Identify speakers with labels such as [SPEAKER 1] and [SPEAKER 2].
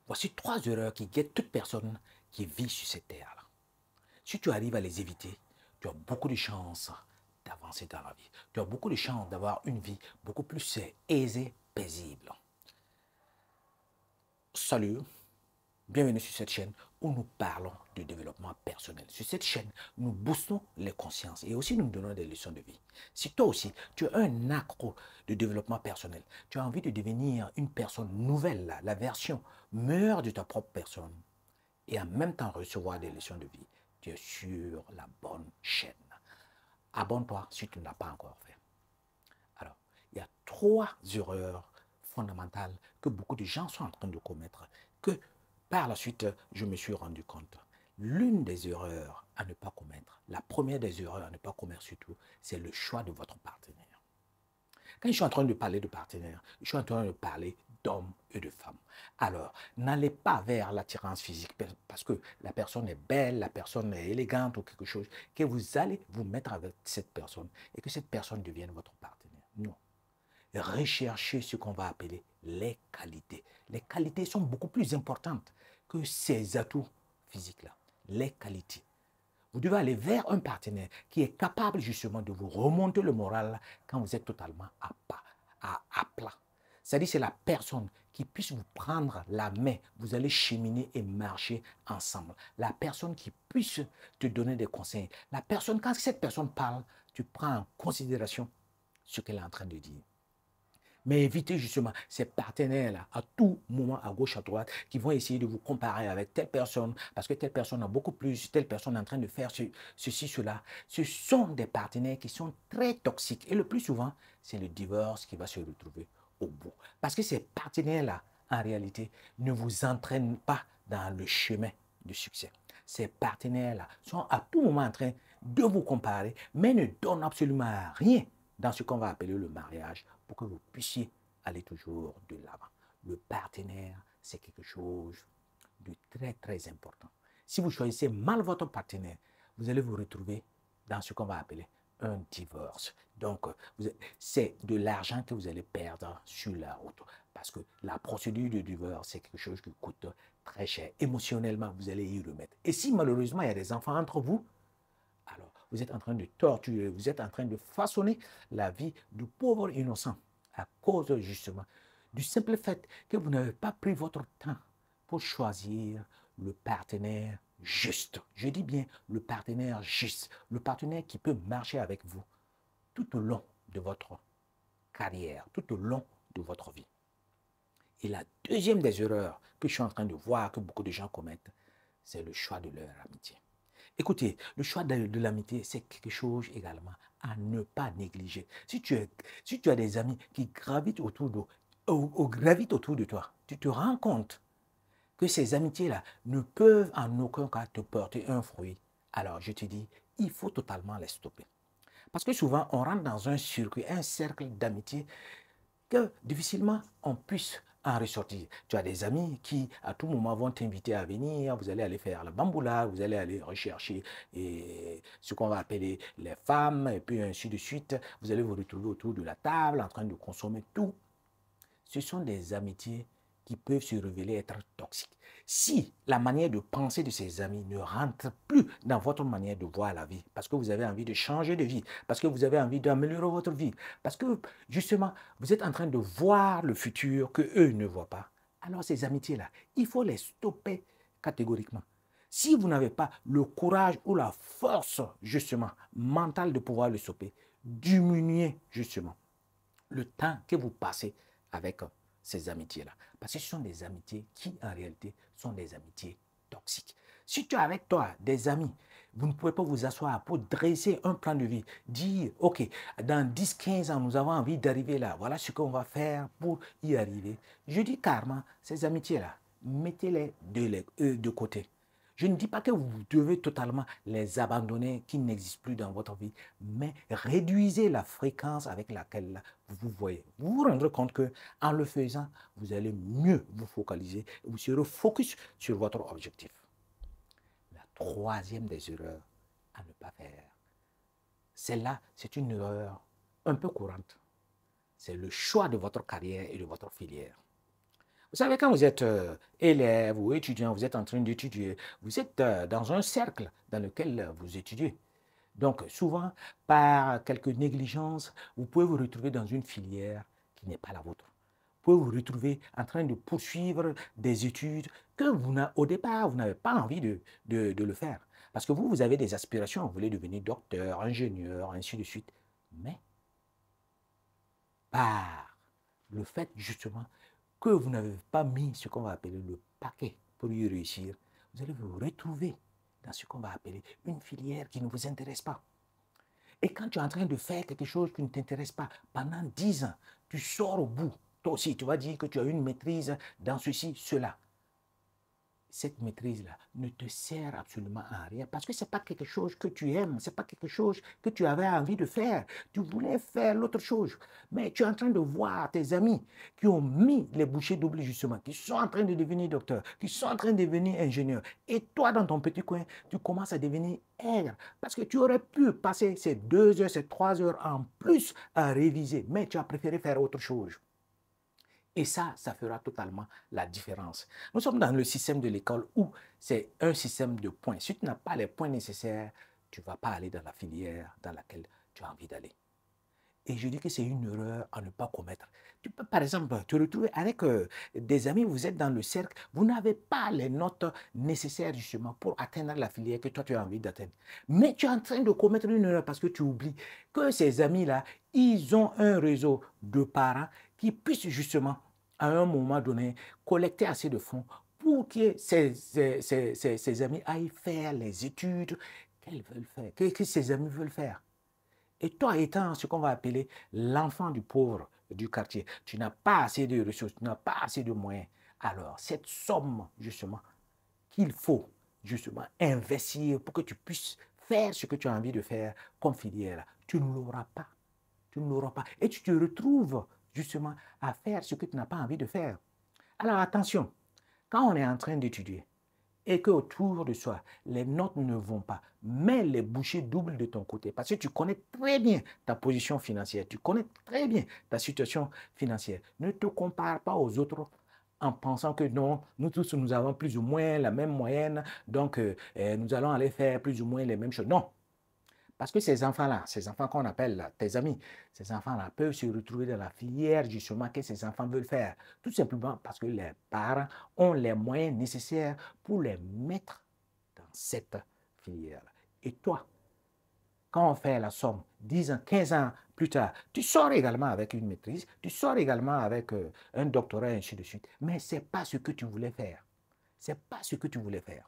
[SPEAKER 1] Voici 3 erreurs qui guettent toute personne qui vit sur cette terre-là. Si tu arrives à les éviter, tu as beaucoup de chances d'avancer dans la vie. Tu as beaucoup de chances d'avoir une vie beaucoup plus aisée, paisible. Salut, bienvenue sur cette chaîne où nous parlons de développement personnel. Sur cette chaîne, nous boostons les consciences et aussi nous donnons des leçons de vie. Si toi aussi, tu as un accro de développement personnel, tu as envie de devenir une personne nouvelle, la version meilleure de ta propre personne, et en même temps recevoir des leçons de vie, tu es sur la bonne chaîne. Abonne-toi si tu ne l'as pas encore fait. Alors, il y a 3 erreurs fondamentales que beaucoup de gens sont en train de commettre, que par la suite, je me suis rendu compte. L'une des erreurs à ne pas commettre, la première des erreurs à ne pas commettre surtout, c'est le choix de votre partenaire. Quand je suis en train de parler de partenaire, je suis en train de parler d'hommes et de femmes. Alors, n'allez pas vers l'attirance physique parce que la personne est belle, la personne est élégante ou quelque chose, que vous allez vous mettre avec cette personne et que cette personne devienne votre partenaire. Non. Recherchez ce qu'on va appeler les qualités. Les qualités sont beaucoup plus importantes que ces atouts physiques-là. Les qualités. Vous devez aller vers un partenaire qui est capable justement de vous remonter le moral quand vous êtes totalement à plat. C'est-à-dire c'est la personne qui puisse vous prendre la main. Vous allez cheminer et marcher ensemble. La personne qui puisse te donner des conseils. La personne, quand cette personne parle, tu prends en considération ce qu'elle est en train de dire. Mais évitez justement ces partenaires-là à tout moment, à gauche, à droite, qui vont essayer de vous comparer avec telle personne, parce que telle personne a beaucoup plus, telle personne est en train de faire ceci, cela. Ce sont des partenaires qui sont très toxiques. Et le plus souvent, c'est le divorce qui va se retrouver au bout. Parce que ces partenaires-là, en réalité, ne vous entraînent pas dans le chemin du succès. Ces partenaires-là sont à tout moment en train de vous comparer, mais ne donnent absolument rien dans ce qu'on va appeler le mariage pour que vous puissiez aller toujours de l'avant. Le partenaire, c'est quelque chose de très, très important. Si vous choisissez mal votre partenaire, vous allez vous retrouver dans ce qu'on va appeler un divorce. Donc, c'est de l'argent que vous allez perdre sur la route. Parce que la procédure de divorce, c'est quelque chose qui coûte très cher. Émotionnellement, vous allez y remettre. Et si malheureusement, il y a des enfants entre vous, alors vous êtes en train de torturer, vous êtes en train de façonner la vie du pauvre innocent à cause justement du simple fait que vous n'avez pas pris votre temps pour choisir le partenaire juste. Je dis bien le partenaire juste, le partenaire qui peut marcher avec vous tout au long de votre carrière, tout au long de votre vie. Et la deuxième des erreurs que je suis en train de voir que beaucoup de gens commettent, c'est le choix de leur amitié. Écoutez, le choix de l'amitié, c'est quelque chose également à ne pas négliger. Si tu as des amis qui gravitent gravitent autour de toi, tu te rends compte que ces amitiés-là ne peuvent en aucun cas te porter un fruit. Alors je te dis, il faut totalement les stopper. Parce que souvent, on rentre dans un circuit, un cercle d'amitié que difficilement on puisse en ressortir. Tu as des amis qui, à tout moment, vont t'inviter à venir, vous allez aller faire la bamboula, vous allez aller rechercher ce qu'on va appeler les femmes, et puis ainsi de suite. Vous allez vous retrouver autour de la table en train de consommer tout. Ce sont des amitiés qui peuvent se révéler être toxiques. Si la manière de penser de ces amis ne rentre plus dans votre manière de voir la vie, parce que vous avez envie de changer de vie, parce que vous avez envie d'améliorer votre vie, parce que justement, vous êtes en train de voir le futur que eux ne voient pas, alors ces amitiés-là, il faut les stopper catégoriquement. Si vous n'avez pas le courage ou la force, justement, mentale de pouvoir le stopper, diminuez justement le temps que vous passez avec ces amitiés-là. Parce que ce sont des amitiés qui, en réalité, sont des amitiés toxiques. Si tu as avec toi des amis, vous ne pouvez pas vous asseoir pour dresser un plan de vie, dire, OK, dans 10-15 ans, nous avons envie d'arriver là, voilà ce qu'on va faire pour y arriver. Je dis carrément, ces amitiés-là, mettez-les de côté. Je ne dis pas que vous devez totalement les abandonner, qu'ils n'existent plus dans votre vie, mais réduisez la fréquence avec laquelle vous voyez. Vous vous rendrez compte qu'en le faisant, vous allez mieux vous focaliser, vous serez focus sur votre objectif. La troisième des erreurs à ne pas faire, celle-là, c'est une erreur un peu courante. C'est le choix de votre carrière et de votre filière. Vous savez, quand vous êtes élève ou étudiant, vous êtes en train d'étudier, vous êtes dans un cercle dans lequel vous étudiez. Donc, souvent, par quelques négligences, vous pouvez vous retrouver dans une filière qui n'est pas la vôtre. Vous pouvez vous retrouver en train de poursuivre des études que au départ, vous n'avez pas envie de le faire. Parce que vous avez des aspirations, vous voulez devenir docteur, ingénieur, ainsi de suite. Mais par le fait justement que vous n'avez pas mis ce qu'on va appeler le paquet pour y réussir, vous allez vous retrouver dans ce qu'on va appeler une filière qui ne vous intéresse pas. Et quand tu es en train de faire quelque chose qui ne t'intéresse pas pendant 10 ans, tu sors au bout. Toi aussi, tu vas dire que tu as une maîtrise dans ceci, cela. Cette maîtrise-là ne te sert absolument à rien parce que ce n'est pas quelque chose que tu aimes, ce n'est pas quelque chose que tu avais envie de faire. Tu voulais faire l'autre chose. Mais tu es en train de voir tes amis qui ont mis les bouchées doubles justement, qui sont en train de devenir docteurs, qui sont en train de devenir ingénieurs. Et toi, dans ton petit coin, tu commences à devenir aigre parce que tu aurais pu passer ces 2 heures, ces 3 heures en plus à réviser, mais tu as préféré faire autre chose. Et ça fera totalement la différence. Nous sommes dans le système de l'école où c'est un système de points. Si tu n'as pas les points nécessaires, tu ne vas pas aller dans la filière dans laquelle tu as envie d'aller. Et je dis que c'est une erreur à ne pas commettre. Tu peux, par exemple, te retrouver avec des amis, vous êtes dans le cercle, vous n'avez pas les notes nécessaires justement pour atteindre la filière que toi tu as envie d'atteindre. Mais tu es en train de commettre une erreur parce que tu oublies que ces amis-là, ils ont un réseau de parents qui puissent justement, à un moment donné, collecter assez de fonds pour que ces amis aillent faire les études qu'elles veulent faire, que ces amis veulent faire. Et toi étant ce qu'on va appeler l'enfant du pauvre du quartier, tu n'as pas assez de ressources, tu n'as pas assez de moyens. Alors, cette somme, justement, qu'il faut, justement, investir pour que tu puisses faire ce que tu as envie de faire comme filière, tu ne l'auras pas. Tu ne l'auras pas. Et tu te retrouves, justement, à faire ce que tu n'as pas envie de faire. Alors, attention, quand on est en train d'étudier, et qu'autour de soi, les notes ne vont pas, mets les bouchées doubles de ton côté parce que tu connais très bien ta position financière, tu connais très bien ta situation financière. Ne te compare pas aux autres en pensant que non, nous tous, nous avons plus ou moins la même moyenne, donc nous allons aller faire plus ou moins les mêmes choses. Non, parce que ces enfants-là, ces enfants qu'on appelle là, tes amis, ces enfants-là peuvent se retrouver dans la filière justement que ces enfants veulent faire. Tout simplement parce que les parents ont les moyens nécessaires pour les mettre dans cette filière. Et toi, quand on fait la somme, 10 ans, 15 ans plus tard, tu sors également avec une maîtrise, tu sors également avec un doctorat, et ainsi de suite. Mais ce n'est pas ce que tu voulais faire. Ce n'est pas ce que tu voulais faire.